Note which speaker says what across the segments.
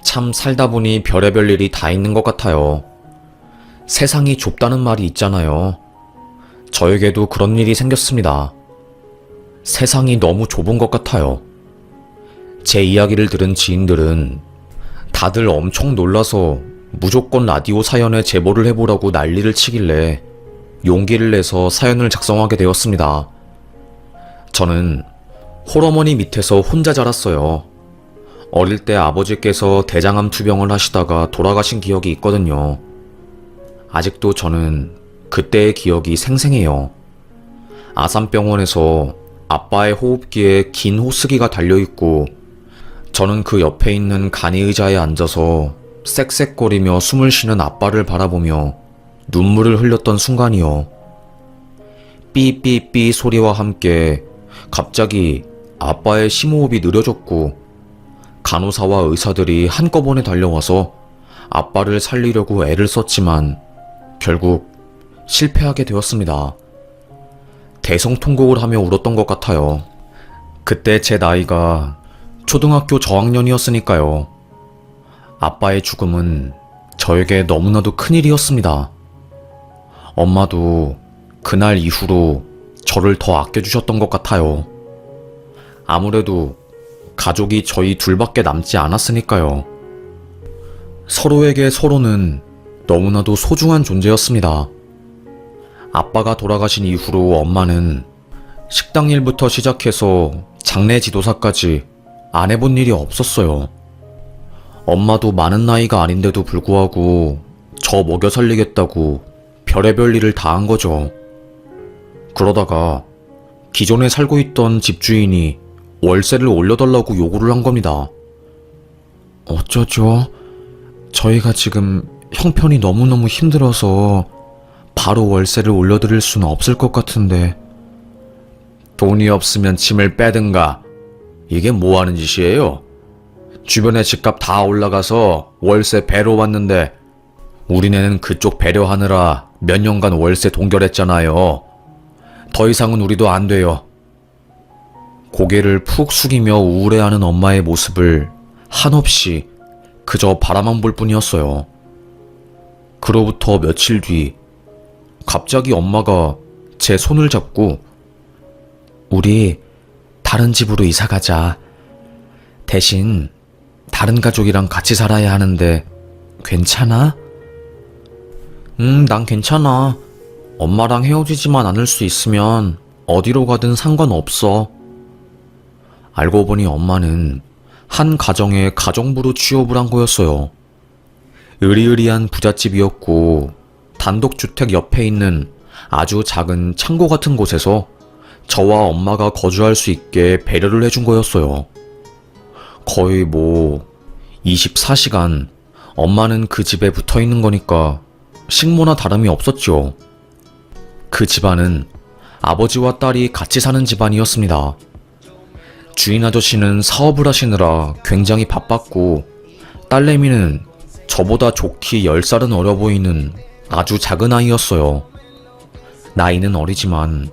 Speaker 1: 참 살다 보니 별의별 일이 다 있는 것 같아요. 세상이 좁다는 말이 있잖아요. 저에게도 그런 일이 생겼습니다. 세상이 너무 좁은 것 같아요. 제 이야기를 들은 지인들은 다들 엄청 놀라서 무조건 라디오 사연에 제보를 해보라고 난리를 치길래 용기를 내서 사연을 작성하게 되었습니다. 저는 홀어머니 밑에서 혼자 자랐어요. 어릴 때 아버지께서 대장암 투병을 하시다가 돌아가신 기억이 있거든요. 아직도 저는 그때의 기억이 생생해요. 아산병원에서 아빠의 호흡기에 긴 호스기가 달려있고 저는 그 옆에 있는 간이의자에 앉아서 쌕쌕거리며 숨을 쉬는 아빠를 바라보며 눈물을 흘렸던 순간이요. 삐삐삐 소리와 함께 갑자기 아빠의 심호흡이 느려졌고 간호사와 의사들이 한꺼번에 달려와서 아빠를 살리려고 애를 썼지만 결국 실패하게 되었습니다. 대성통곡을 하며 울었던 것 같아요. 그때 제 나이가 초등학교 저학년이었으니까요. 아빠의 죽음은 저에게 너무나도 큰일이었습니다. 엄마도 그날 이후로 저를 더 아껴주셨던 것 같아요. 아무래도 가족이 저희 둘밖에 남지 않았으니까요. 서로에게 서로는 너무나도 소중한 존재였습니다. 아빠가 돌아가신 이후로 엄마는 식당 일부터 시작해서 장례 지도사까지 안 해본 일이 없었어요. 엄마도 많은 나이가 아닌데도 불구하고 저 먹여 살리겠다고 별의별 일을 다 한 거죠. 그러다가 기존에 살고 있던 집주인이 월세를 올려달라고 요구를 한 겁니다. 어쩌죠? 저희가 지금 형편이 너무너무 힘들어서 바로 월세를 올려드릴 수는 없을 것 같은데. 돈이 없으면 짐을 빼든가. 이게 뭐 하는 짓이에요? 주변에 집값 다 올라가서 월세 배로 왔는데 우리네는 그쪽 배려하느라 몇 년간 월세 동결했잖아요. 더 이상은 우리도 안 돼요. 고개를 푹 숙이며 우울해하는 엄마의 모습을 한없이 그저 바라만 볼 뿐이었어요. 그로부터 며칠 뒤 갑자기 엄마가 제 손을 잡고 우리 다른 집으로 이사 가자. 대신 다른 가족이랑 같이 살아야 하는데 괜찮아? 난 괜찮아. 엄마랑 헤어지지만 않을 수 있으면 어디로 가든 상관없어. 알고 보니 엄마는 한 가정의 가정부로 취업을 한 거였어요. 으리으리한 부잣집이었고 단독주택 옆에 있는 아주 작은 창고 같은 곳에서 저와 엄마가 거주할 수 있게 배려를 해준 거였어요. 거의 24시간 엄마는 그 집에 붙어 있는 거니까 식모나 다름이 없었죠. 그 집안은 아버지와 딸이 같이 사는 집안이었습니다. 주인 아저씨는 사업을 하시느라 굉장히 바빴고 딸내미는 저보다 좋기 10살은 어려 보이는 아주 작은 아이였어요. 나이는 어리지만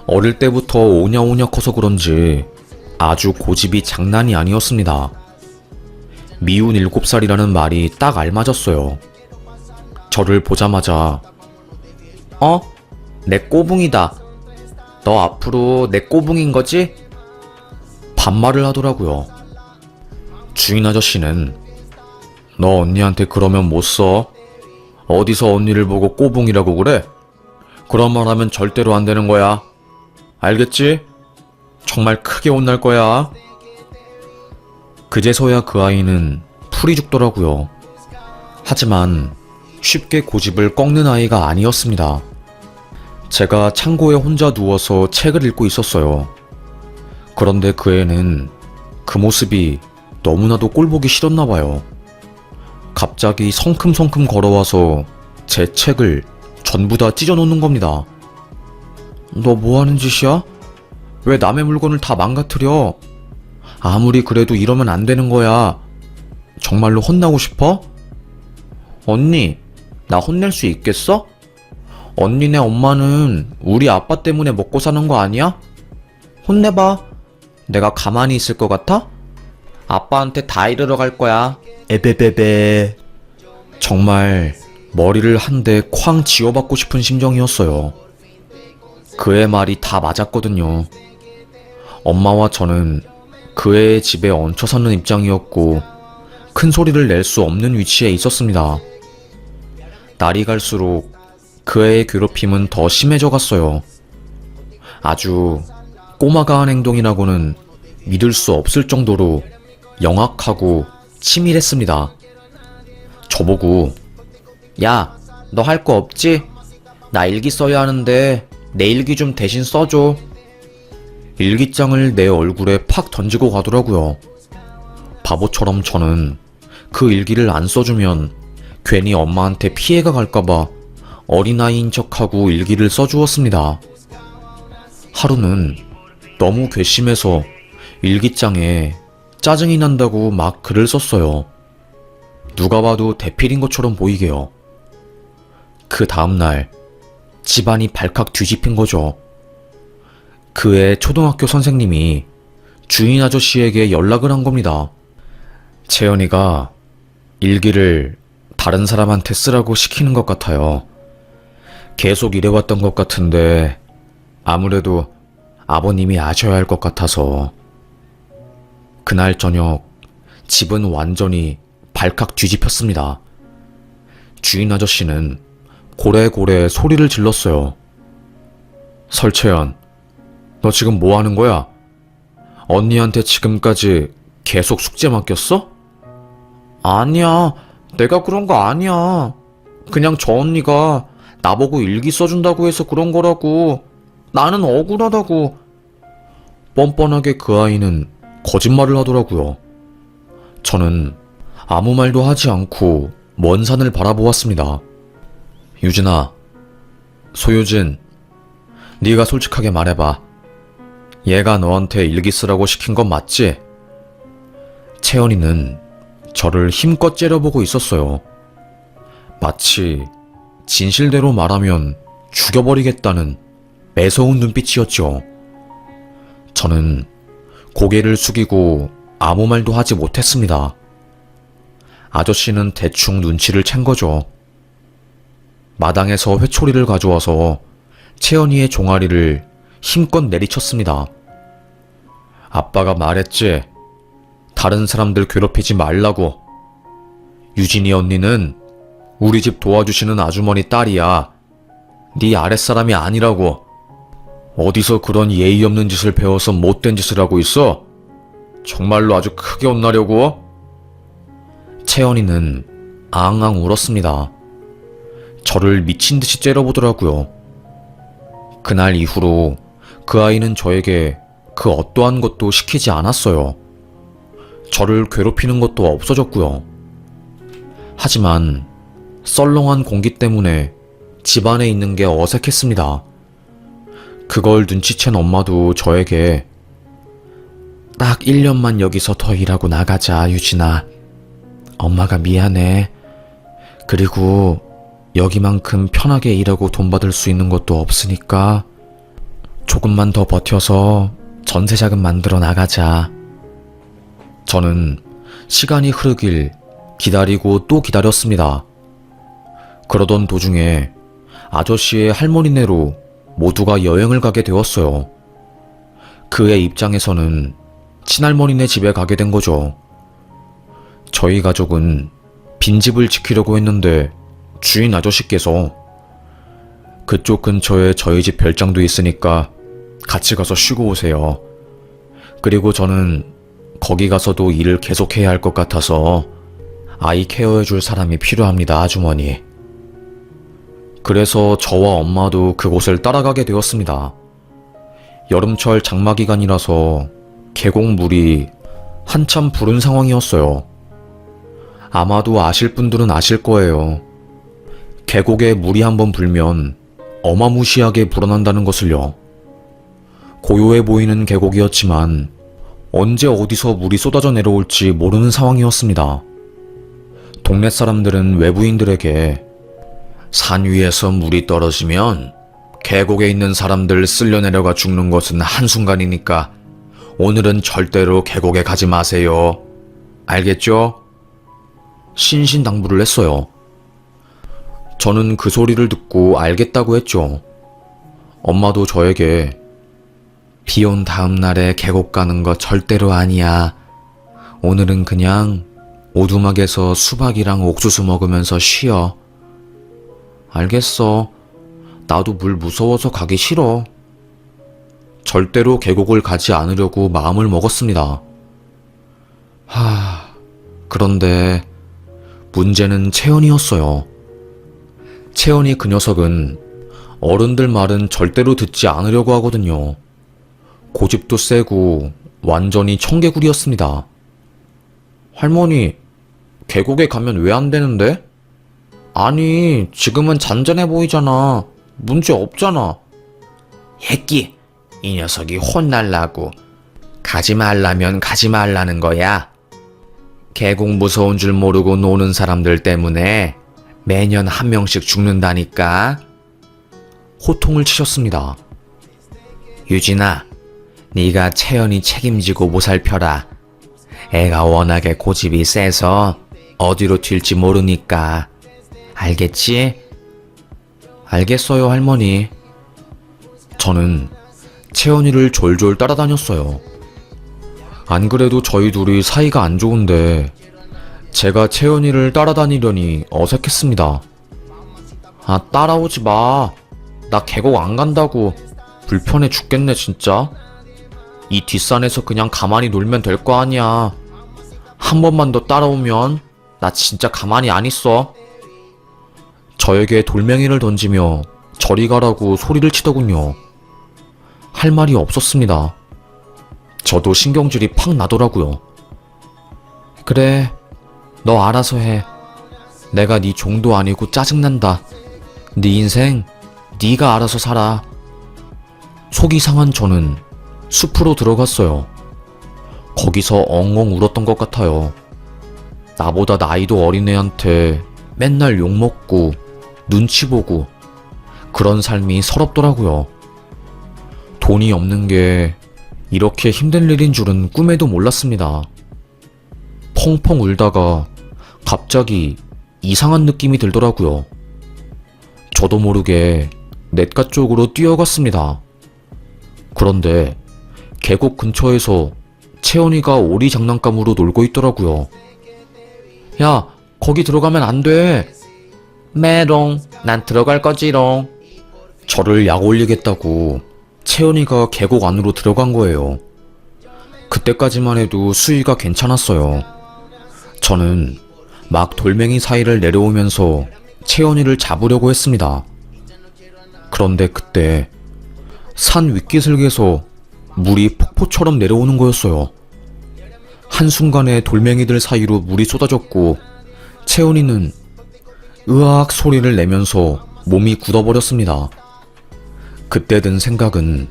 Speaker 1: 어릴 때부터 오냐오냐 커서 그런지 아주 고집이 장난이 아니었습니다. 미운 7살이라는 말이 딱 알맞았어요. 저를 보자마자 내 꼬붕이다. 너 앞으로 내 꼬붕인 거지? 반말을 하더라고요. 주인 아저씨는 너 언니한테 그러면 못 써. 어디서 언니를 보고 꼬붕이라고 그래? 그런 말 하면 절대로 안 되는 거야. 알겠지? 정말 크게 혼날 거야. 그제서야 그 아이는 풀이 죽더라고요. 하지만 쉽게 고집을 꺾는 아이가 아니었습니다. 제가 창고에 혼자 누워서 책을 읽고 있었어요. 그런데 그 애는 그 모습이 너무나도 꼴보기 싫었나 봐요. 갑자기 성큼성큼 걸어와서 제 책을 전부 다 찢어놓는 겁니다. 너 뭐 하는 짓이야? 왜 남의 물건을 다 망가뜨려? 아무리 그래도 이러면 안 되는 거야. 정말로 혼나고 싶어? 언니, 나 혼낼 수 있겠어? 언니네 엄마는 우리 아빠 때문에 먹고 사는 거 아니야? 혼내봐. 내가 가만히 있을 것 같아? 아빠한테 다 이르러 갈 거야. 에베베베. 정말 머리를 한 대 쾅 쥐어받고 싶은 심정이었어요. 그의 말이 다 맞았거든요. 엄마와 저는 그 애의 집에 얹혀 사는 입장이었고 큰 소리를 낼 수 없는 위치에 있었습니다. 날이 갈수록 그 애의 괴롭힘은 더 심해져 갔어요. 아주 꼬마가 한 행동이라고는 믿을 수 없을 정도로 영악하고 치밀했습니다. 저보고 야, 너 할 거 없지? 나 일기 써야 하는데 내 일기 좀 대신 써줘. 일기장을 내 얼굴에 팍 던지고 가더라고요. 바보처럼 저는 그 일기를 안 써주면 괜히 엄마한테 피해가 갈까봐 어린아이인 척하고 일기를 써주었습니다. 하루는 너무 괘씸해서 일기장에 짜증이 난다고 막 글을 썼어요. 누가 봐도 대필인 것처럼 보이게요. 그 다음날 집안이 발칵 뒤집힌 거죠. 그의 초등학교 선생님이 주인 아저씨에게 연락을 한 겁니다. 채연이가 일기를 다른 사람한테 쓰라고 시키는 것 같아요. 계속 이래왔던 것 같은데 아무래도 아버님이 아셔야 할 것 같아서. 그날 저녁 집은 완전히 발칵 뒤집혔습니다. 주인 아저씨는 고래고래 소리를 질렀어요. 설채연, 너 지금 뭐 하는 거야? 언니한테 지금까지 계속 숙제 맡겼어? 아니야, 내가 그런 거 아니야. 그냥 저 언니가 나보고 일기 써준다고 해서 그런 거라고. 나는 억울하다고. 뻔뻔하게 그 아이는 거짓말을 하더라고요. 저는 아무 말도 하지 않고 먼 산을 바라보았습니다. 유진아, 소유진, 네가 솔직하게 말해봐. 얘가 너한테 일기 쓰라고 시킨 건 맞지? 채연이는 저를 힘껏 째려보고 있었어요. 마치 진실대로 말하면 죽여버리겠다는 매서운 눈빛이었죠. 저는 고개를 숙이고 아무 말도 하지 못했습니다. 아저씨는 대충 눈치를 챈 거죠. 마당에서 회초리를 가져와서 채연이의 종아리를 힘껏 내리쳤습니다. 아빠가 말했지. 다른 사람들 괴롭히지 말라고. 유진이 언니는 우리 집 도와주시는 아주머니 딸이야. 네 아랫사람이 아니라고. 어디서 그런 예의 없는 짓을 배워서 못된 짓을 하고 있어? 정말로 아주 크게 혼나려고? 채연이는 앙앙 울었습니다. 저를 미친 듯이 째려보더라고요. 그날 이후로 그 아이는 저에게 그 어떠한 것도 시키지 않았어요. 저를 괴롭히는 것도 없어졌고요. 하지만 썰렁한 공기 때문에 집안에 있는 게 어색했습니다. 그걸 눈치챈 엄마도 저에게 딱 1년만 여기서 더 일하고 나가자, 유진아. 엄마가 미안해. 그리고 여기만큼 편하게 일하고 돈 받을 수 있는 것도 없으니까 조금만 더 버텨서 전세자금 만들어 나가자. 저는 시간이 흐르길 기다리고 또 기다렸습니다. 그러던 도중에 아저씨의 할머니네로 모두가 여행을 가게 되었어요. 그의 입장에서는 친할머니네 집에 가게 된 거죠. 저희 가족은 빈집을 지키려고 했는데 주인 아저씨께서 그쪽 근처에 저희 집 별장도 있으니까 같이 가서 쉬고 오세요. 그리고 저는 거기 가서도 일을 계속해야 할 것 같아서 아이 케어해줄 사람이 필요합니다, 아주머니. 그래서 저와 엄마도 그곳을 따라가게 되었습니다. 여름철 장마 기간이라서 계곡물이 한참 부른 상황이었어요. 아마도 아실 분들은 아실 거예요. 계곡에 물이 한번 불면 어마무시하게 불어난다는 것을요. 고요해 보이는 계곡이었지만 언제 어디서 물이 쏟아져 내려올지 모르는 상황이었습니다. 동네 사람들은 외부인들에게 산 위에서 물이 떨어지면 계곡에 있는 사람들 쓸려 내려가 죽는 것은 한순간이니까 오늘은 절대로 계곡에 가지 마세요. 알겠죠? 신신당부를 했어요. 저는 그 소리를 듣고 알겠다고 했죠. 엄마도 저에게 비 온 다음 날에 계곡 가는 거 절대로 아니야. 오늘은 그냥 오두막에서 수박이랑 옥수수 먹으면서 쉬어. 알겠어. 나도 물 무서워서 가기 싫어. 절대로 계곡을 가지 않으려고 마음을 먹었습니다. 그런데 문제는 채연이었어요. 채연이 그 녀석은 어른들 말은 절대로 듣지 않으려고 하거든요. 고집도 세고 완전히 청개구리였습니다. 할머니, 계곡에 가면 왜 안 되는데? 아니, 지금은 잔잔해 보이잖아. 문제 없잖아. 새끼, 이 녀석이 혼날라고. 가지 말라면 가지 말라는 거야. 계곡 무서운 줄 모르고 노는 사람들 때문에 매년 한 명씩 죽는다니까. 호통을 치셨습니다. 유진아, 네가 채연이 책임지고 보살펴라. 애가 워낙에 고집이 세서 어디로 튈지 모르니까. 알겠지? 알겠어요, 할머니. 저는 채연이를 졸졸 따라다녔어요. 안 그래도 저희 둘이 사이가 안 좋은데 제가 채연이를 따라다니려니 어색했습니다. 따라오지 마. 나 계곡 안 간다고. 불편해 죽겠네, 진짜. 이 뒷산에서 그냥 가만히 놀면 될 거 아니야. 한 번만 더 따라오면 나 진짜 가만히 안 있어. 저에게 돌멩이를 던지며 저리 가라고 소리를 치더군요. 할 말이 없었습니다. 저도 신경질이 팍 나더라고요. 그래, 너 알아서 해. 내가 네 종도 아니고 짜증난다. 네 인생 네가 알아서 살아. 속이 상한 저는 숲으로 들어갔어요. 거기서 엉엉 울었던 것 같아요. 나보다 나이도 어린 애한테 맨날 욕먹고 눈치 보고 그런 삶이 서럽더라고요. 돈이 없는 게 이렇게 힘든 일인 줄은 꿈에도 몰랐습니다. 펑펑 울다가 갑자기 이상한 느낌이 들더라고요. 저도 모르게 냇가 쪽으로 뛰어갔습니다. 그런데 계곡 근처에서 채연이가 오리 장난감으로 놀고 있더라고요. 야, 거기 들어가면 안 돼. 메롱, 난 들어갈 거지롱. 저를 약 올리겠다고 채연이가 계곡 안으로 들어간 거예요. 그때까지만 해도 수위가 괜찮았어요. 저는 막 돌멩이 사이를 내려오면서 채연이를 잡으려고 했습니다. 그런데 그때 산 윗기슭에서 물이 폭포처럼 내려오는 거였어요. 한순간에 돌멩이들 사이로 물이 쏟아졌고 채연이는 으악 소리를 내면서 몸이 굳어버렸습니다. 그때 든 생각은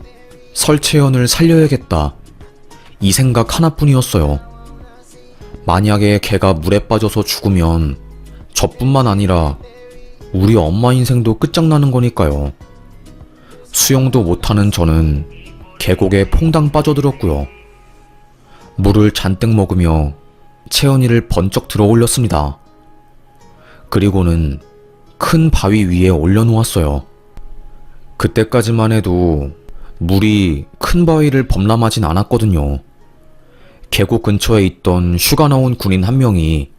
Speaker 1: 설채연을 살려야겠다. 이 생각 하나뿐이었어요. 만약에 걔가 물에 빠져서 죽으면 저뿐만 아니라 우리 엄마 인생도 끝장나는 거니까요. 수영도 못하는 저는 계곡에 퐁당 빠져들었고요. 물을 잔뜩 먹으며 채연이를 번쩍 들어 올렸습니다. 그리고는 큰 바위 위에 올려놓았어요. 그때까지만 해도 물이 큰 바위를 범람하진 않았거든요. 계곡 근처에 있던 휴가 나온 군인 한 명이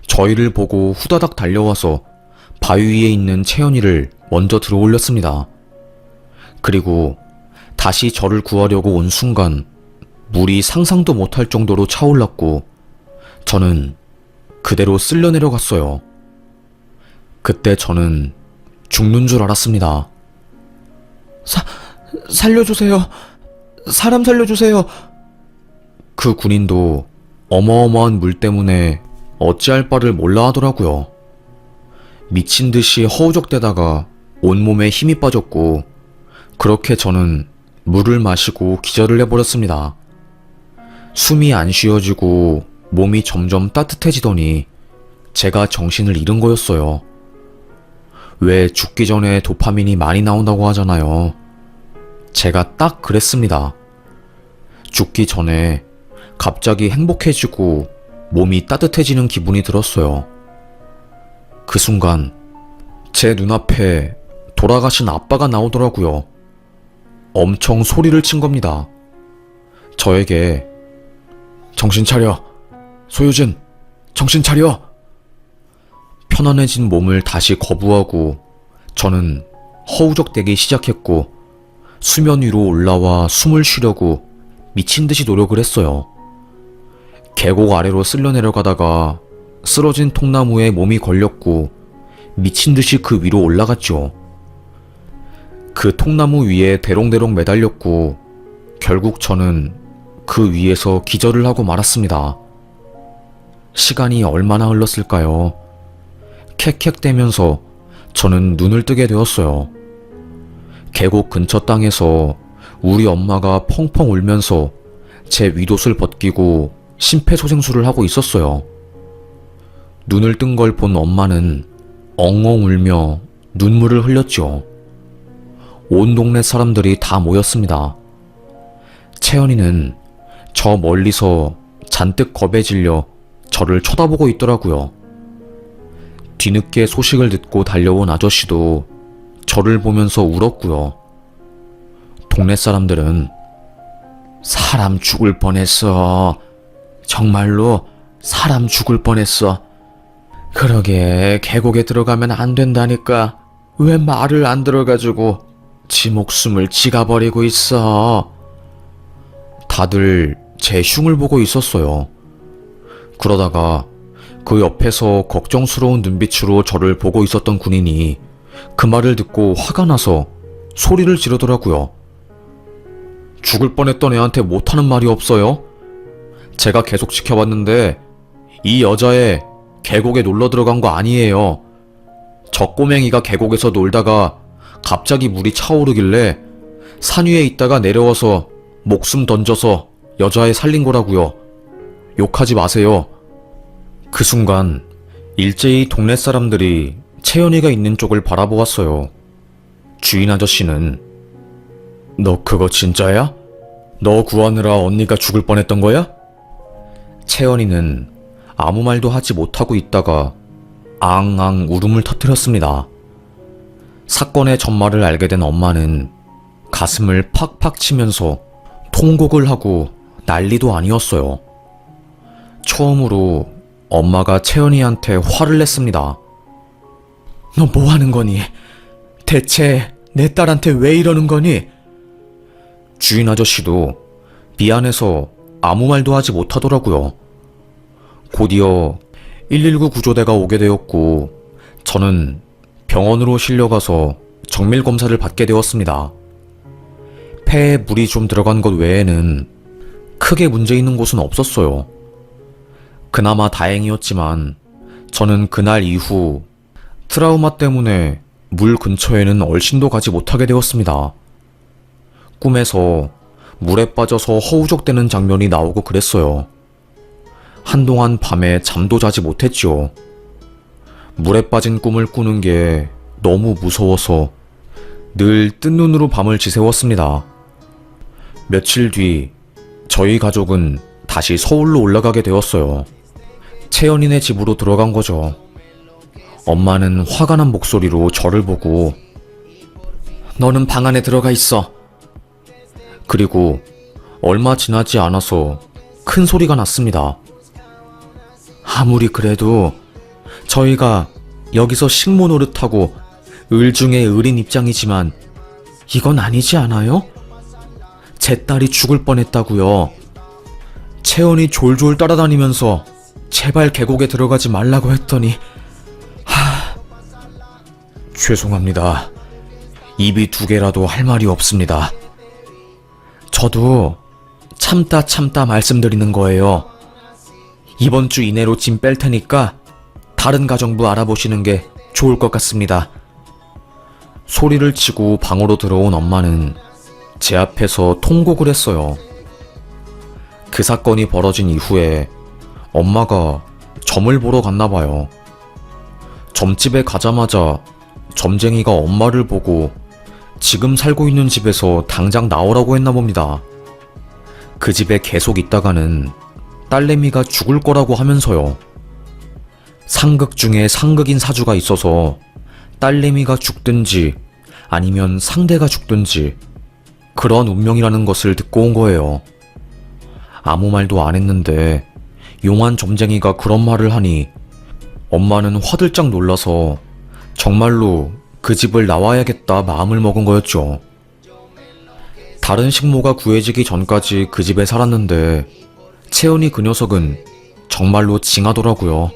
Speaker 1: 저희를 보고 후다닥 달려와서 바위 위에 있는 채연이를 먼저 들어 올렸습니다. 그리고 다시 저를 구하려고 온 순간 물이 상상도 못할 정도로 차올랐고 저는 그대로 쓸려 내려갔어요. 그때 저는 죽는 줄 알았습니다. 살려주세요. 사람 살려주세요. 그 군인도 어마어마한 물 때문에 어찌할 바를 몰라 하더라고요. 미친 듯이 허우적대다가 온몸에 힘이 빠졌고 그렇게 저는 물을 마시고 기절을 해버렸습니다. 숨이 안 쉬어지고 몸이 점점 따뜻해지더니 제가 정신을 잃은 거였어요. 왜 죽기 전에 도파민이 많이 나온다고 하잖아요. 제가 딱 그랬습니다. 죽기 전에 갑자기 행복해지고 몸이 따뜻해지는 기분이 들었어요. 그 순간 제 눈앞에 돌아가신 아빠가 나오더라고요. 엄청 소리를 친 겁니다. 저에게 정신 차려. 소유진, 정신 차려. 편안해진 몸을 다시 거부하고 저는 허우적대기 시작했고 수면 위로 올라와 숨을 쉬려고 미친 듯이 노력을 했어요. 계곡 아래로 쓸려 내려가다가 쓰러진 통나무에 몸이 걸렸고 미친 듯이 그 위로 올라갔죠. 그 통나무 위에 대롱대롱 매달렸고 결국 저는 그 위에서 기절을 하고 말았습니다. 시간이 얼마나 흘렀을까요? 캑캑대면서 저는 눈을 뜨게 되었어요. 계곡 근처 땅에서 우리 엄마가 펑펑 울면서 제 윗옷을 벗기고 심폐소생술을 하고 있었어요. 눈을 뜬 걸 본 엄마는 엉엉 울며 눈물을 흘렸죠. 온 동네 사람들이 다 모였습니다. 채연이는 저 멀리서 잔뜩 겁에 질려 저를 쳐다보고 있더라고요. 뒤늦게 소식을 듣고 달려온 아저씨도 저를 보면서 울었고요. 동네 사람들은 사람 죽을 뻔했어. 정말로 사람 죽을 뻔했어. 그러게 계곡에 들어가면 안 된다니까. 왜 말을 안 들어가지고 지 목숨을 지가 버리고 있어. 다들 제 흉을 보고 있었어요. 그러다가 그 옆에서 걱정스러운 눈빛으로 저를 보고 있었던 군인이 그 말을 듣고 화가 나서 소리를 지르더라고요. 죽을 뻔했던 애한테 못하는 말이 없어요? 제가 계속 지켜봤는데 이 여자애 계곡에 놀러 들어간 거 아니에요. 저 꼬맹이가 계곡에서 놀다가 갑자기 물이 차오르길래 산 위에 있다가 내려와서 목숨 던져서 여자애 살린 거라고요. 욕하지 마세요. 그 순간 일제히 동네 사람들이 채연이가 있는 쪽을 바라보았어요. 주인 아저씨는 너 그거 진짜야? 너 구하느라 언니가 죽을 뻔했던 거야? 채연이는 아무 말도 하지 못하고 있다가 앙앙 울음을 터뜨렸습니다. 사건의 전말을 알게 된 엄마는 가슴을 팍팍 치면서 통곡을 하고 난리도 아니었어요. 처음으로 엄마가 채연이한테 화를 냈습니다. 너 뭐 하는 거니? 대체 내 딸한테 왜 이러는 거니? 주인 아저씨도 미안해서 아무 말도 하지 못하더라고요. 곧이어 119 구조대가 오게 되었고 저는 병원으로 실려가서 정밀 검사를 받게 되었습니다. 폐에 물이 좀 들어간 것 외에는 크게 문제 있는 곳은 없었어요. 그나마 다행이었지만 저는 그날 이후 트라우마 때문에 물 근처에는 얼씬도 가지 못하게 되었습니다. 꿈에서 물에 빠져서 허우적대는 장면이 나오고 그랬어요. 한동안 밤에 잠도 자지 못했지요. 물에 빠진 꿈을 꾸는 게 너무 무서워서 늘 뜬 눈으로 밤을 지새웠습니다. 며칠 뒤 저희 가족은 다시 서울로 올라가게 되었어요. 채연이네 집으로 들어간 거죠. 엄마는 화가 난 목소리로 저를 보고 너는 방 안에 들어가 있어. 그리고 얼마 지나지 않아서 큰 소리가 났습니다. 아무리 그래도 저희가 여기서 식모 노릇하고 을 중에 을인 입장이지만 이건 아니지 않아요? 제 딸이 죽을 뻔했다고요. 채연이 졸졸 따라다니면서 제발 계곡에 들어가지 말라고 했더니 죄송합니다. 입이 두 개라도 할 말이 없습니다. 저도 참다 말씀드리는 거예요. 이번 주 이내로 짐 뺄 테니까 다른 가정부 알아보시는 게 좋을 것 같습니다. 소리를 치고 방으로 들어온 엄마는 제 앞에서 통곡을 했어요. 그 사건이 벌어진 이후에 엄마가 점을 보러 갔나 봐요. 점집에 가자마자 점쟁이가 엄마를 보고 지금 살고 있는 집에서 당장 나오라고 했나 봅니다. 그 집에 계속 있다가는 딸내미가 죽을 거라고 하면서요. 상극 중에 상극인 사주가 있어서 딸내미가 죽든지 아니면 상대가 죽든지 그런 운명이라는 것을 듣고 온 거예요. 아무 말도 안 했는데 용한 점쟁이가 그런 말을 하니 엄마는 화들짝 놀라서 정말로 그 집을 나와야겠다 마음을 먹은 거였죠. 다른 식모가 구해지기 전까지 그 집에 살았는데 채연이 그 녀석은 정말로 징하더라고요.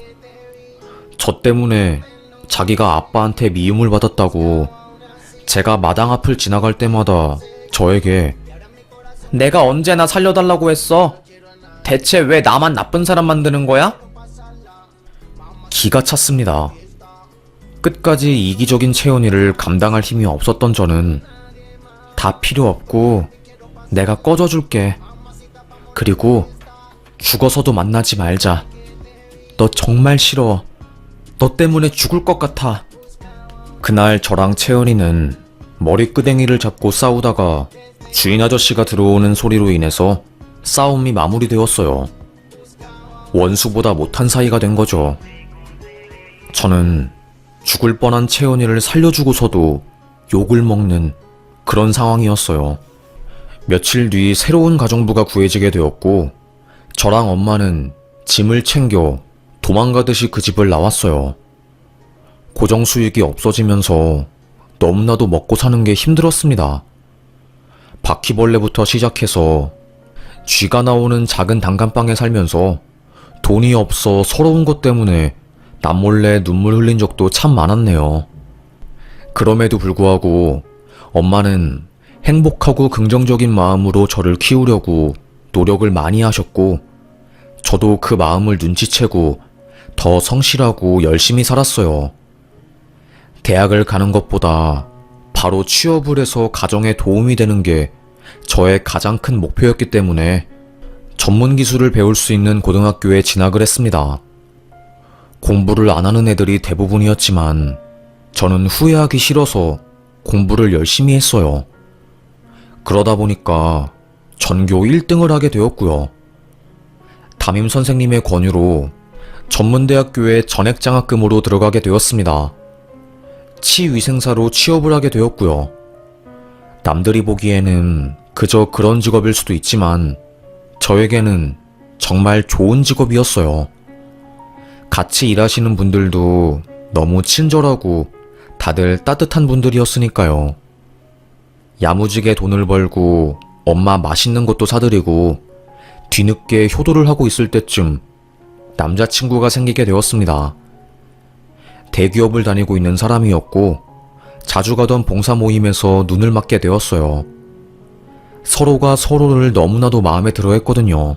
Speaker 1: 저 때문에 자기가 아빠한테 미움을 받았다고 제가 마당 앞을 지나갈 때마다 저에게 내가 언제나 살려달라고 했어? 대체 왜 나만 나쁜 사람 만드는 거야? 기가 찼습니다. 끝까지 이기적인 채연이를 감당할 힘이 없었던 저는 다 필요 없고 내가 꺼져줄게. 그리고 죽어서도 만나지 말자. 너 정말 싫어. 너 때문에 죽을 것 같아. 그날 저랑 채연이는 머리끄댕이를 잡고 싸우다가 주인 아저씨가 들어오는 소리로 인해서 싸움이 마무리되었어요. 원수보다 못한 사이가 된 거죠. 저는 죽을 뻔한 채연이를 살려주고서도 욕을 먹는 그런 상황이었어요. 며칠 뒤 새로운 가정부가 구해지게 되었고 저랑 엄마는 짐을 챙겨 도망가듯이 그 집을 나왔어요. 고정 수익이 없어지면서 너무나도 먹고 사는 게 힘들었습니다. 바퀴벌레부터 시작해서 쥐가 나오는 작은 단칸방에 살면서 돈이 없어 서러운 것 때문에 남몰래 눈물 흘린 적도 참 많았네요. 그럼에도 불구하고 엄마는 행복하고 긍정적인 마음으로 저를 키우려고 노력을 많이 하셨고 저도 그 마음을 눈치채고 더 성실하고 열심히 살았어요. 대학을 가는 것보다 바로 취업을 해서 가정에 도움이 되는 게 저의 가장 큰 목표였기 때문에 전문 기술을 배울 수 있는 고등학교에 진학을 했습니다. 공부를 안 하는 애들이 대부분이었지만 저는 후회하기 싫어서 공부를 열심히 했어요. 그러다 보니까 전교 1등을 하게 되었고요. 담임 선생님의 권유로 전문대학교에 전액장학금으로 들어가게 되었습니다. 치위생사로 취업을 하게 되었고요. 남들이 보기에는 그저 그런 직업일 수도 있지만 저에게는 정말 좋은 직업이었어요. 같이 일하시는 분들도 너무 친절하고 다들 따뜻한 분들이었으니까요. 야무지게 돈을 벌고 엄마 맛있는 것도 사드리고 뒤늦게 효도를 하고 있을 때쯤 남자친구가 생기게 되었습니다. 대기업을 다니고 있는 사람이었고 자주 가던 봉사 모임에서 눈을 맞게 되었어요. 서로가 서로를 너무나도 마음에 들어 했거든요.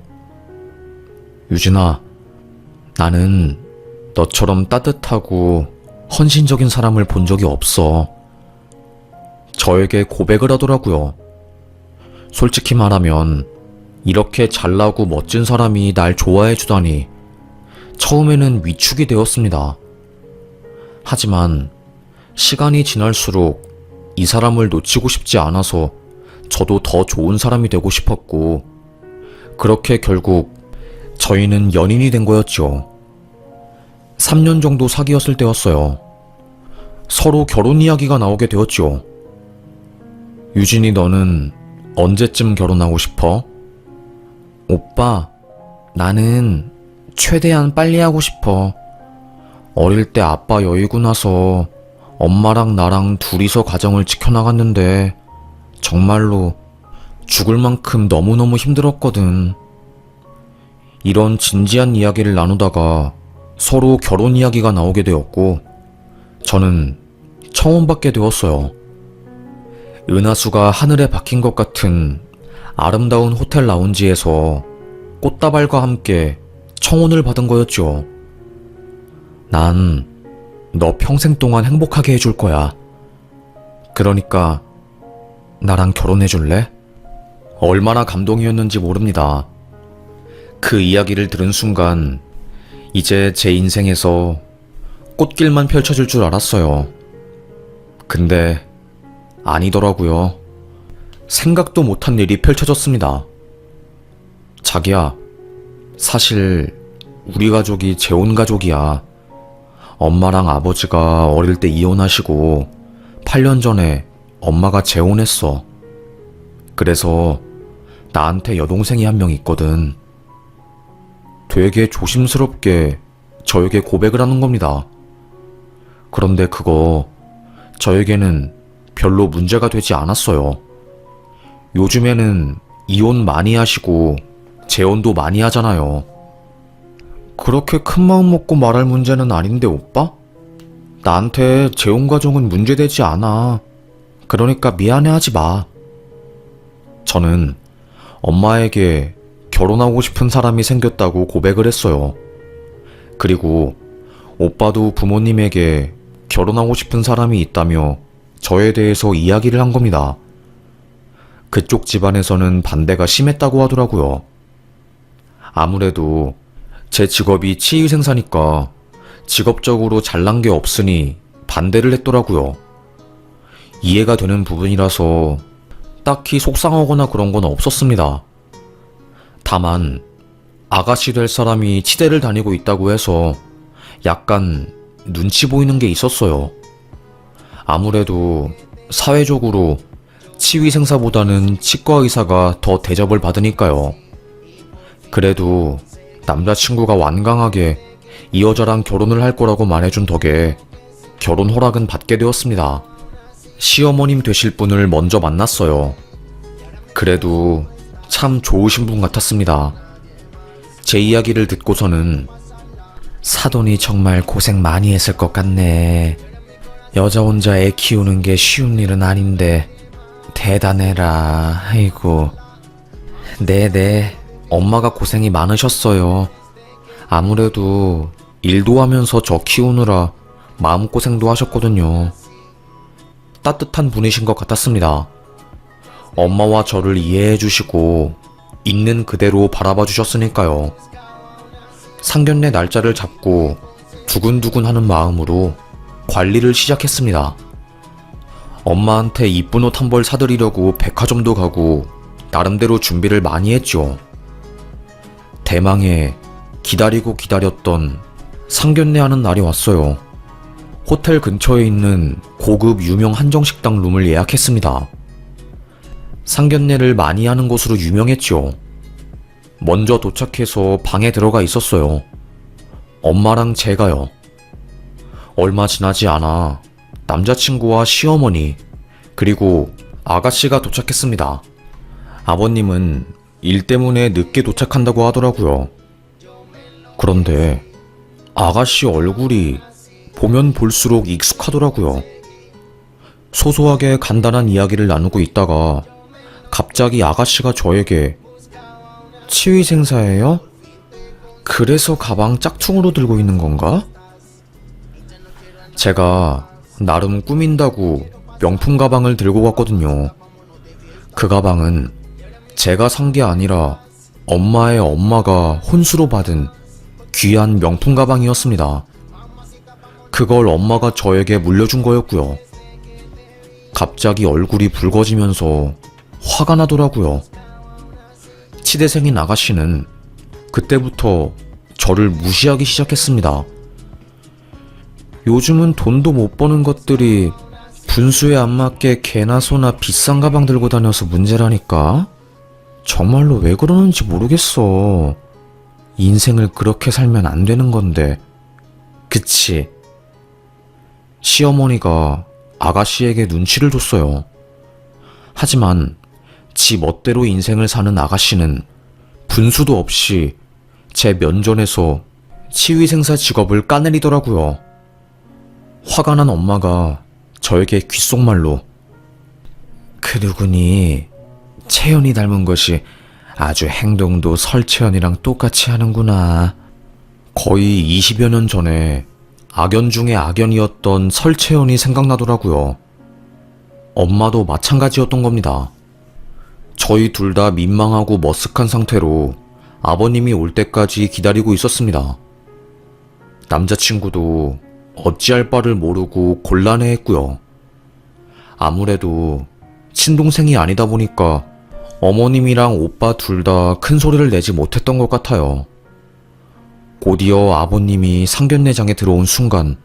Speaker 1: 유진아, 나는 너처럼 따뜻하고 헌신적인 사람을 본 적이 없어. 저에게 고백을 하더라고요. 솔직히 말하면 이렇게 잘나고 멋진 사람이 날 좋아해 주다니 처음에는 위축이 되었습니다. 하지만 시간이 지날수록 이 사람을 놓치고 싶지 않아서 저도 더 좋은 사람이 되고 싶었고 그렇게 결국 저희는 연인이 된 거였죠. 3년 정도 사귀었을 때였어요. 서로 결혼 이야기가 나오게 되었죠. 유진이 너는 언제쯤 결혼하고 싶어? 오빠, 나는 최대한 빨리 하고 싶어. 어릴 때 아빠 여의고 나서 엄마랑 나랑 둘이서 가정을 지켜나갔는데 정말로 죽을 만큼 너무너무 힘들었거든. 이런 진지한 이야기를 나누다가 서로 결혼 이야기가 나오게 되었고 저는 청혼받게 되었어요. 은하수가 하늘에 박힌 것 같은 아름다운 호텔 라운지에서 꽃다발과 함께 청혼을 받은 거였죠. 난 너 평생 동안 행복하게 해줄 거야. 그러니까 나랑 결혼해 줄래? 얼마나 감동이었는지 모릅니다. 그 이야기를 들은 순간 이제 제 인생에서 꽃길만 펼쳐질 줄 알았어요. 근데 아니더라고요. 생각도 못한 일이 펼쳐졌습니다. 자기야, 사실 우리 가족이 재혼 가족이야. 엄마랑 아버지가 어릴 때 이혼하시고 8년 전에 엄마가 재혼했어. 그래서 나한테 여동생이 한 명 있거든. 되게 조심스럽게 저에게 고백을 하는 겁니다. 그런데 그거 저에게는 별로 문제가 되지 않았어요. 요즘에는 이혼 많이 하시고 재혼도 많이 하잖아요. 그렇게 큰 마음 먹고 말할 문제는 아닌데 오빠? 나한테 재혼 과정은 문제되지 않아. 그러니까 미안해하지 마. 저는 엄마에게 결혼하고 싶은 사람이 생겼다고 고백을 했어요. 그리고 오빠도 부모님에게 결혼하고 싶은 사람이 있다며 저에 대해서 이야기를 한 겁니다. 그쪽 집안에서는 반대가 심했다고 하더라고요. 아무래도 제 직업이 치위생사니까 직업적으로 잘난 게 없으니 반대를 했더라고요. 이해가 되는 부분이라서 딱히 속상하거나 그런 건 없었습니다. 다만 아가씨 될 사람이 치대를 다니고 있다고 해서 약간 눈치 보이는 게 있었어요. 아무래도 사회적으로 치위생사보다는 치과의사가 더 대접을 받으니까요. 그래도 남자친구가 완강하게 이 여자랑 결혼을 할 거라고 말해준 덕에 결혼 허락은 받게 되었습니다. 시어머님 되실 분을 먼저 만났어요. 그래도 참 좋으신 분 같았습니다. 제 이야기를 듣고서는 사돈이 정말 고생 많이 했을 것 같네. 여자 혼자 애 키우는 게 쉬운 일은 아닌데 대단해라. 아이고. 네네. 엄마가 고생이 많으셨어요. 아무래도 일도 하면서 저 키우느라 마음고생도 하셨거든요. 따뜻한 분이신 것 같았습니다. 엄마와 저를 이해해 주시고 있는 그대로 바라봐 주셨으니까요. 상견례 날짜를 잡고 두근두근 하는 마음으로 관리를 시작했습니다. 엄마한테 이쁜 옷 한 벌 사드리려고 백화점도 가고 나름대로 준비를 많이 했죠. 대망의 기다리고 기다렸던 상견례하는 날이 왔어요. 호텔 근처에 있는 고급 유명 한정식당 룸을 예약했습니다. 상견례를 많이 하는 곳으로 유명했죠. 먼저 도착해서 방에 들어가 있었어요. 엄마랑 제가요. 얼마 지나지 않아 남자친구와 시어머니 그리고 아가씨가 도착했습니다. 아버님은 일 때문에 늦게 도착한다고 하더라고요. 그런데 아가씨 얼굴이 보면 볼수록 익숙하더라고요. 소소하게 간단한 이야기를 나누고 있다가 갑자기 아가씨가 저에게 치위생사예요? 그래서 가방 짝퉁으로 들고 있는 건가? 제가 나름 꾸민다고 명품 가방을 들고 갔거든요. 그 가방은 제가 산 게 아니라 엄마의 엄마가 혼수로 받은 귀한 명품 가방이었습니다. 그걸 엄마가 저에게 물려준 거였고요. 갑자기 얼굴이 붉어지면서 화가 나더라고요. 치대생인 아가씨는 그때부터 저를 무시하기 시작했습니다. 요즘은 돈도 못 버는 것들이 분수에 안 맞게 개나 소나 비싼 가방 들고 다녀서 문제라니까? 정말로 왜 그러는지 모르겠어. 인생을 그렇게 살면 안 되는 건데. 그치? 시어머니가 아가씨에게 눈치를 줬어요. 하지만 지 멋대로 인생을 사는 아가씨는 분수도 없이 제 면전에서 치위생사 직업을 까내리더라고요. 화가 난 엄마가 저에게 귓속말로 그 누구니 채연이 닮은 것이 아주 행동도 설채연이랑 똑같이 하는구나. 거의 20여 년 전에 악연 중에 악연이었던 설채연이 생각나더라고요. 엄마도 마찬가지였던 겁니다. 저희 둘 다 민망하고 머쓱한 상태로 아버님이 올 때까지 기다리고 있었습니다. 남자친구도 어찌할 바를 모르고 곤란해했고요. 아무래도 친동생이 아니다 보니까 어머님이랑 오빠 둘 다 큰 소리를 내지 못했던 것 같아요. 곧이어 아버님이 상견례장에 들어온 순간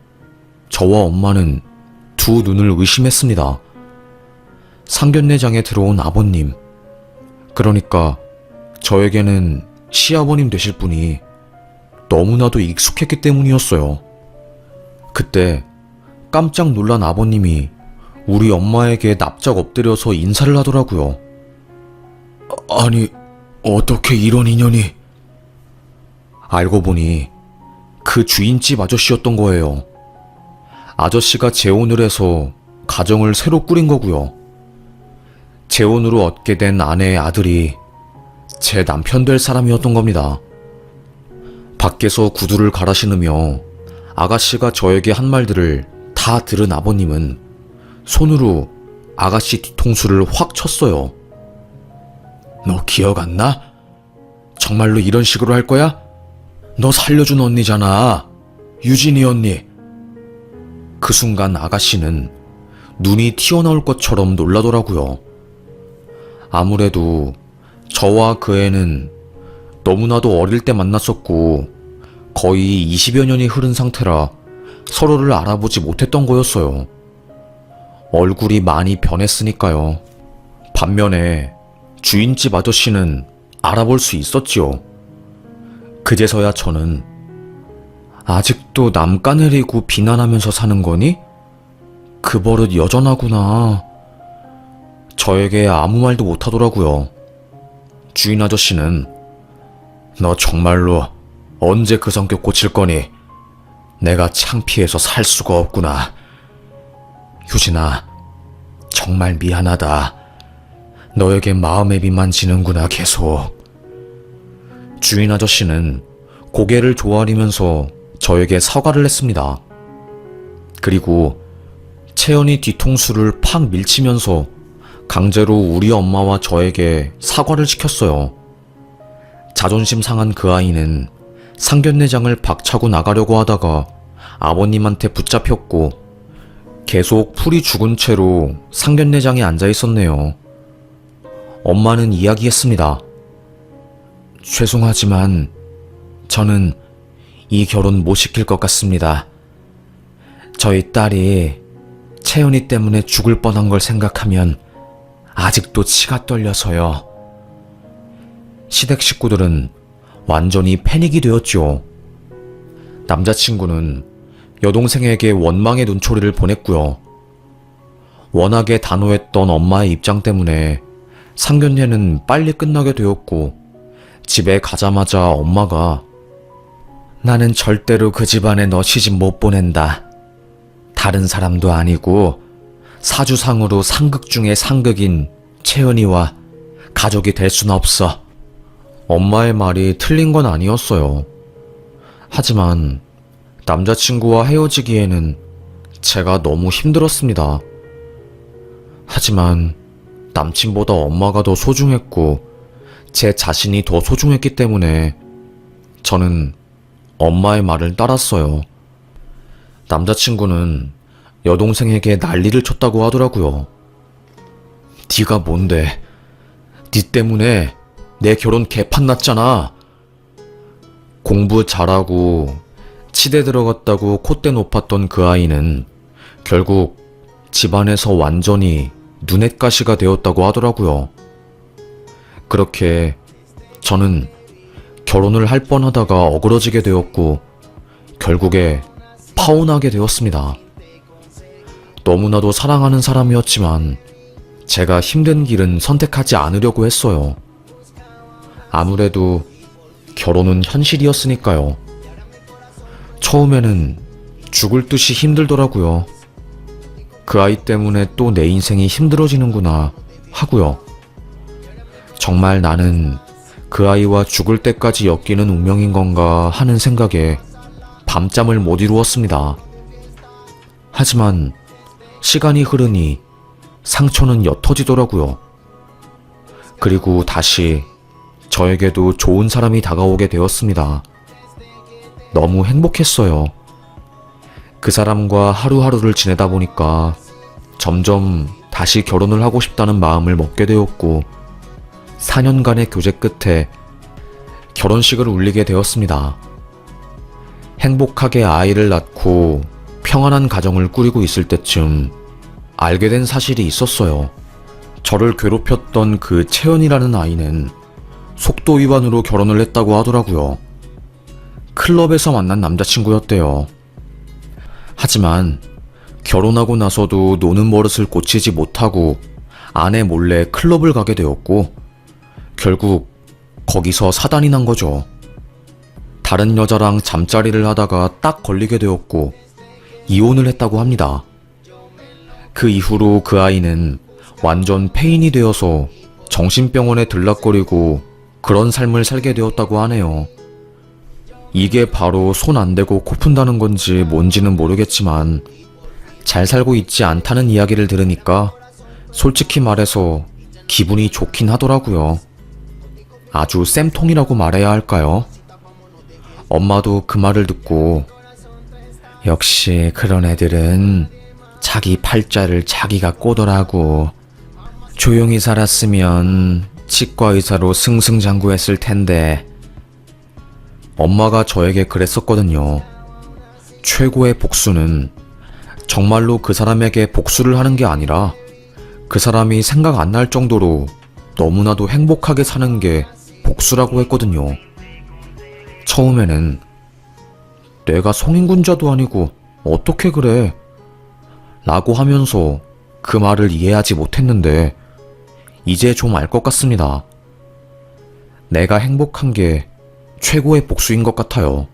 Speaker 1: 저와 엄마는 두 눈을 의심했습니다. 상견례장에 들어온 아버님, 그러니까 저에게는 시아버님 되실 분이 너무나도 익숙했기 때문이었어요. 그때 깜짝 놀란 아버님이 우리 엄마에게 납작 엎드려서 인사를 하더라고요. 아니, 어떻게 이런 인연이? 알고 보니 그 주인집 아저씨였던 거예요. 아저씨가 재혼을 해서 가정을 새로 꾸린 거고요. 재혼으로 얻게 된 아내의 아들이 제 남편 될 사람이었던 겁니다. 밖에서 구두를 갈아 신으며 아가씨가 저에게 한 말들을 다 들은 아버님은 손으로 아가씨 뒤통수를 확 쳤어요. 너 기억 안 나? 정말로 이런 식으로 할 거야? 너 살려준 언니잖아. 유진이 언니. 그 순간 아가씨는 눈이 튀어나올 것처럼 놀라더라고요. 아무래도 저와 그 애는 너무나도 어릴 때 만났었고 거의 20여 년이 흐른 상태라 서로를 알아보지 못했던 거였어요. 얼굴이 많이 변했으니까요. 반면에 주인집 아저씨는 알아볼 수 있었지요. 그제서야 저는 아직도 남 까내리고 비난하면서 사는 거니? 그 버릇 여전하구나. 저에게 아무 말도 못하더라고요. 주인 아저씨는 너 정말로 언제 그 성격 고칠 거니? 내가 창피해서 살 수가 없구나. 유진아, 정말 미안하다. 너에게 마음의 빚만 지는구나 계속. 주인 아저씨는 고개를 조아리면서 저에게 사과를 했습니다. 그리고 채연이 뒤통수를 팍 밀치면서 강제로 우리 엄마와 저에게 사과를 시켰어요. 자존심 상한 그 아이는 상견례장을 박차고 나가려고 하다가 아버님한테 붙잡혔고 계속 풀이 죽은 채로 상견례장에 앉아 있었네요. 엄마는 이야기했습니다. 죄송하지만 저는 이 결혼 못 시킬 것 같습니다. 저희 딸이 채연이 때문에 죽을 뻔한 걸 생각하면 아직도 치가 떨려서요. 시댁 식구들은 완전히 패닉이 되었죠. 남자친구는 여동생에게 원망의 눈초리를 보냈고요. 워낙에 단호했던 엄마의 입장 때문에 상견례는 빨리 끝나게 되었고 집에 가자마자 엄마가 나는 절대로 그 집안에 너 시집 못 보낸다. 다른 사람도 아니고 사주상으로 상극 중에 상극인 채연이와 가족이 될 순 없어. 엄마의 말이 틀린 건 아니었어요. 하지만 남자친구와 헤어지기에는 제가 너무 힘들었습니다. 하지만 남친보다 엄마가 더 소중했고 제 자신이 더 소중했기 때문에 저는 엄마의 말을 따랐어요. 남자친구는 여동생에게 난리를 쳤다고 하더라고요. 네가 뭔데? 네 때문에 내 결혼 개판 났잖아. 공부 잘하고 치대 들어갔다고 콧대 높았던 그 아이는 결국 집안에서 완전히 눈엣가시가 되었다고 하더라고요. 그렇게 저는 결혼을 할 뻔하다가 어그러지게 되었고 결국에 파혼하게 되었습니다. 너무나도 사랑하는 사람이었지만 제가 힘든 길은 선택하지 않으려고 했어요. 아무래도 결혼은 현실이었으니까요. 처음에는 죽을 듯이 힘들더라고요. 그 아이 때문에 또 내 인생이 힘들어지는구나 하고요. 정말 나는 그 아이와 죽을 때까지 엮이는 운명인 건가 하는 생각에 밤잠을 못 이루었습니다. 하지만 시간이 흐르니 상처는 옅어지더라고요. 그리고 다시 저에게도 좋은 사람이 다가오게 되었습니다. 너무 행복했어요. 그 사람과 하루하루를 지내다 보니까 점점 다시 결혼을 하고 싶다는 마음을 먹게 되었고 4년간의 교제 끝에 결혼식을 올리게 되었습니다. 행복하게 아이를 낳고 평안한 가정을 꾸리고 있을 때쯤 알게 된 사실이 있었어요. 저를 괴롭혔던 그 채연이라는 아이는 속도 위반으로 결혼을 했다고 하더라고요. 클럽에서 만난 남자친구였대요. 하지만 결혼하고 나서도 노는 버릇을 고치지 못하고 아내 몰래 클럽을 가게 되었고 결국 거기서 사단이 난 거죠. 다른 여자랑 잠자리를 하다가 딱 걸리게 되었고 이혼을 했다고 합니다. 그 이후로 그 아이는 완전 폐인이 되어서 정신병원에 들락거리고 그런 삶을 살게 되었다고 하네요. 이게 바로 손 안 대고 코 푼다는 건지 뭔지는 모르겠지만 잘 살고 있지 않다는 이야기를 들으니까 솔직히 말해서 기분이 좋긴 하더라고요. 아주 쌤통이라고 말해야 할까요? 엄마도 그 말을 듣고 역시 그런 애들은 자기 팔자를 자기가 꼬더라고. 조용히 살았으면 치과 의사로 승승장구했을 텐데. 엄마가 저에게 그랬었거든요. 최고의 복수는 정말로 그 사람에게 복수를 하는 게 아니라 그 사람이 생각 안 날 정도로 너무나도 행복하게 사는 게 복수라고 했거든요. 처음에는 내가 성인군자도 아니고 어떻게 그래? 라고 하면서 그 말을 이해하지 못했는데 이제 좀 알 것 같습니다. 내가 행복한 게 최고의 복수인 것 같아요.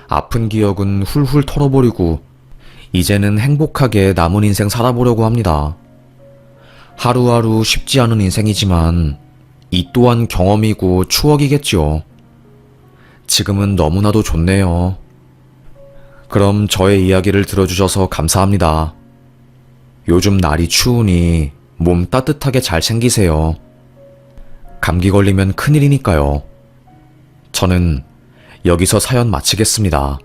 Speaker 1: 아픈 기억은 훌훌 털어버리고 이제는 행복하게 남은 인생 살아보려고 합니다. 하루하루 쉽지 않은 인생이지만 이 또한 경험이고 추억이겠지요. 지금은 너무나도 좋네요. 그럼 저의 이야기를 들어주셔서 감사합니다. 요즘 날이 추우니 몸 따뜻하게 잘 챙기세요. 감기 걸리면 큰일이니까요. 저는 여기서 사연 마치겠습니다.